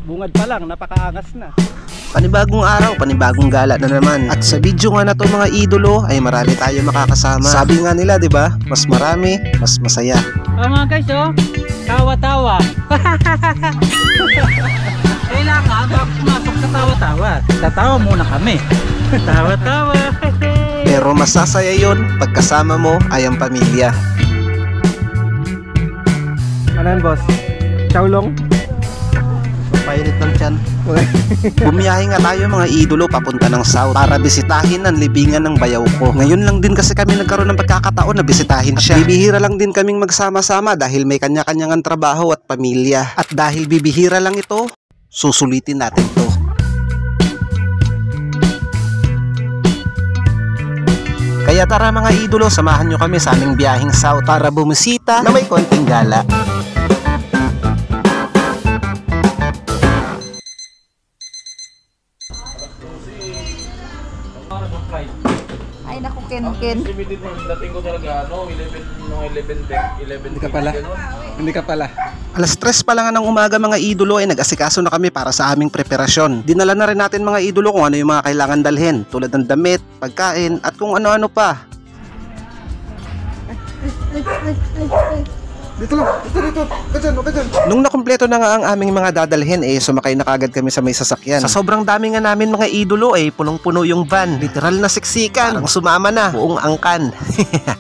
Bungad pa lang, napakaangas na. Panibagong araw, panibagong gala na naman. At sa video nga na to mga idolo ay marami tayo makakasama. Sabi nga nila, 'di ba? Mas marami, mas masaya. Mga guys, oh. Tawa-tawa. Kailangan bago pumasok sa tawa-tawa. Tatawa muna kami. Tawa-tawa. Pero masasaya 'yon pagkasama mo ay ang pamilya. Ano yan, boss? Chowlong? Painit ng tiyan. Bumiyahe nga tayo mga idolo papunta ng South para bisitahin ang libingan ng bayaw ko. Ngayon lang din kasi kami nagkaroon ng pagkakataon na bisitahin siya. Bibihira lang din kaming magsama-sama dahil may kanya-kanyang trabaho at pamilya. At dahil bibihira lang ito, susulitin natin to. Kaya tara mga idolo, samahan nyo kami sa aming biyaheng South para bumisita na may konting gala. Ay naku, Ken. Dating ko talaga 11. Hindi ka pala. Alas 3 pa lang ng umaga mga idolo ay nag-asikaso na kami para sa aming preparasyon. Dinala na rin natin mga idolo kung ano yung mga kailangan dalhin, tulad ng damit, pagkain at kung ano-ano pa. Dito. Nung nakumpleto na nga ang aming mga dadalhin sumakay na kagad kami sa may sasakyan. Sa sobrang dami nga namin mga idolo punong-puno yung van. Literal na siksikan. Parang sumama na buong angkan.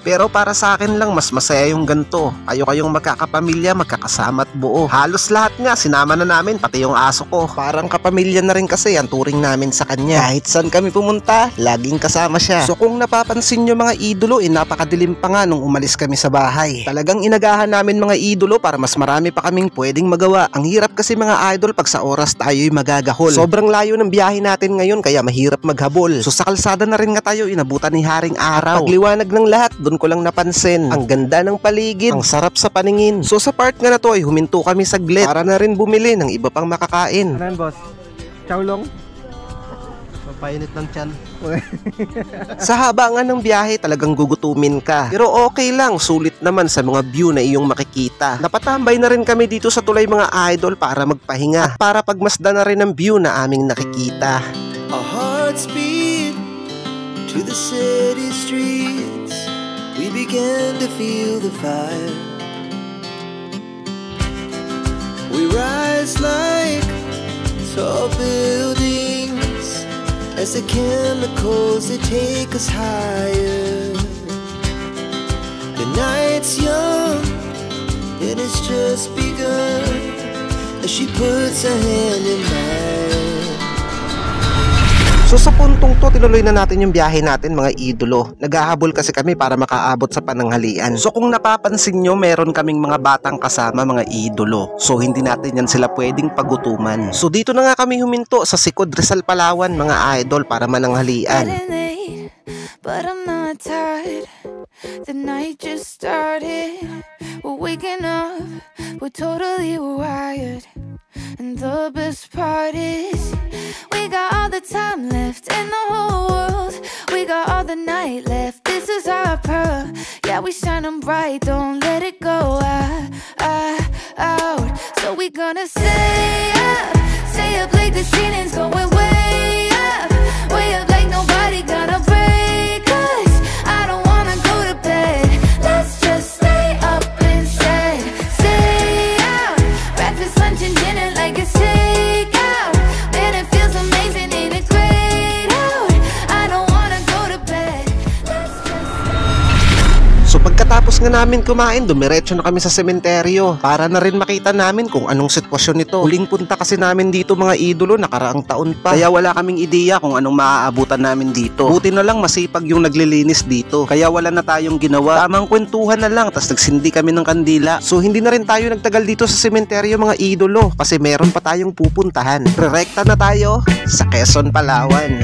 Pero para sa akin lang mas masaya yung ganto. Kayo-kayong magkakapamilya, magkakasama at buo. Halos lahat nga sinama na namin, pati yung aso ko. Parang kapamilya na rin kasi ang turing namin sa kanya. Kahit saan kami pumunta, laging kasama siya. So kung napapansin nyo mga idolo napakadilim pa nga nung umalis kami sa bahay. Talagang inagahan namin mga idolo para mas marami pa kaming pwedeng magawa. Ang hirap kasi mga idol pag sa oras tayo'y magagahol. Sobrang layo ng biyahe natin ngayon kaya mahirap maghabol. So sa kalsada na rin nga tayo inabutan ni Haring Araw. Pagliwanag ng lahat, doon ko lang napansin ang ganda ng paligid, ang sarap sa paningin. So sa part nga na to ay huminto kami saglit para na rin bumili ng iba pang makakain. Ano yan, boss? Chowlong? Painit ng tiyan. Sa haba nga ng biyahe talagang gugutumin ka. Pero okay lang, sulit naman sa mga view na iyong makikita. Napatambay na rin kami dito sa tulay mga idol para magpahinga at para pagmasdan na rin ang view na aming nakikita. Our hearts beat to the city streets. We began to feel the fire. We rise like tall buildings as the chemicals they take us higher. The night's young and it's just begun as she puts her hand in mine. So sa puntong to, tinuloy na natin yung biyahe natin mga idolo. Naghahabol kasi kami para makaabot sa pananghalian. So kung napapansin nyo, meron kaming mga batang kasama mga idolo. So hindi natin yan sila pwedeng pagutuman. So dito na nga kami huminto sa Sikod, Rizal, Palawan mga idol para mananghalian. But I'm not tired. The night just started. We're waking up. We're totally wired. And the best part is we got all the time left in the whole world. We got all the night left. This is our pearl. Yeah, we shining bright. Don't let it go out. So we gonna stay up like the ceiling's going way up like nobody gonna break us. I don't wanna go to bed. Let's just stay up instead. Stay out. Breakfast, lunch and dinner like it's takeout. Man, it feels amazing, ain't it great out? I don't wanna go to bed. Let's just... So pagkatapos nga namin kumain, dumiretso na kami sa sementeryo para na rin makita namin kung anong sitwasyon nito. Huling punta kasi namin dito mga idolo nakaraang taon pa. Kaya wala kaming ideya kung anong maaabutan namin dito. Buti na lang masipag yung naglilinis dito. Kaya wala na tayong ginawa. Tamang kwentuhan na lang, tas nagsindi kami ng kandila. So hindi na rin tayo nagtagal dito sa sementeryo mga idolo kasi meron pa tayong pupuntahan. Rerekta na tayo sa Quezon, Palawan.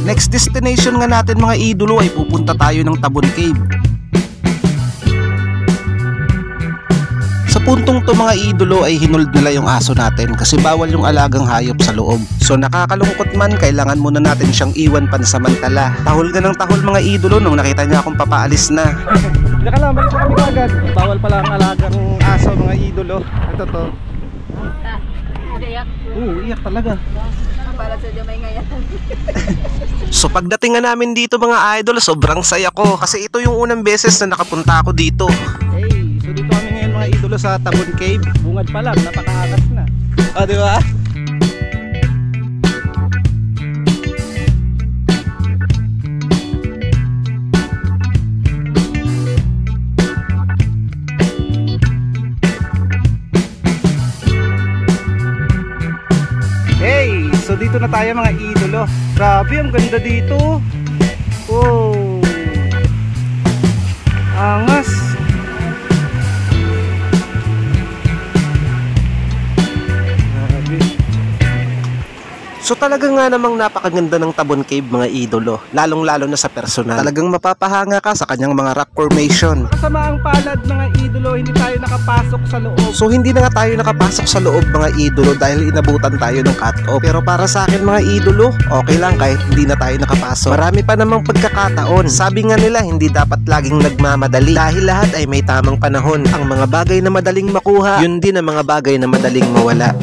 Next destination nga natin mga idolo ay pupunta tayo ng Tabon Cave. Sa puntong to mga idolo ay hinold nila yung aso natin kasi bawal yung alagang hayop sa loob. So nakakalungkot man, kailangan muna natin siyang iwan pansamantala. Tahol ka ng tahol mga idolo nung nakita niya akong papaalis na. Daka lang, balik kami agad. Bawal pala ang alagang aso mga idolo. Ito to. Iyak. Iyak talaga. Para sa Jamay ngayon. So pagdating nga namin dito mga idol, sobrang saya ko kasi ito yung unang beses na nakapunta ako dito. Hey, so dito kami ngayon mga idolo sa Tabon Cave. Bungad pa lang, napakaangas na. Di ba? Hey, so dito na tayo mga idolo. Grabe, ang ganda dito. Oh, angas. Grabe. So talaga nga namang napakaganda ng Tabon Cave mga idolo, lalong-lalo na sa personal. Talagang mapapahanga ka sa kanyang mga rock formation. Kasama ang palad mga idolo, hindi tayo nakapasok sa loob. So hindi na nga tayo nakapasok sa loob mga idolo dahil inabutan tayo ng cut-off. Pero para sa akin mga idolo, okay lang kahit hindi na tayo nakapasok. Marami pa namang pagkakataon. Sabi nga nila hindi dapat laging nagmamadali dahil lahat ay may tamang panahon. Ang mga bagay na madaling makuha, yun din ang mga bagay na madaling mawala.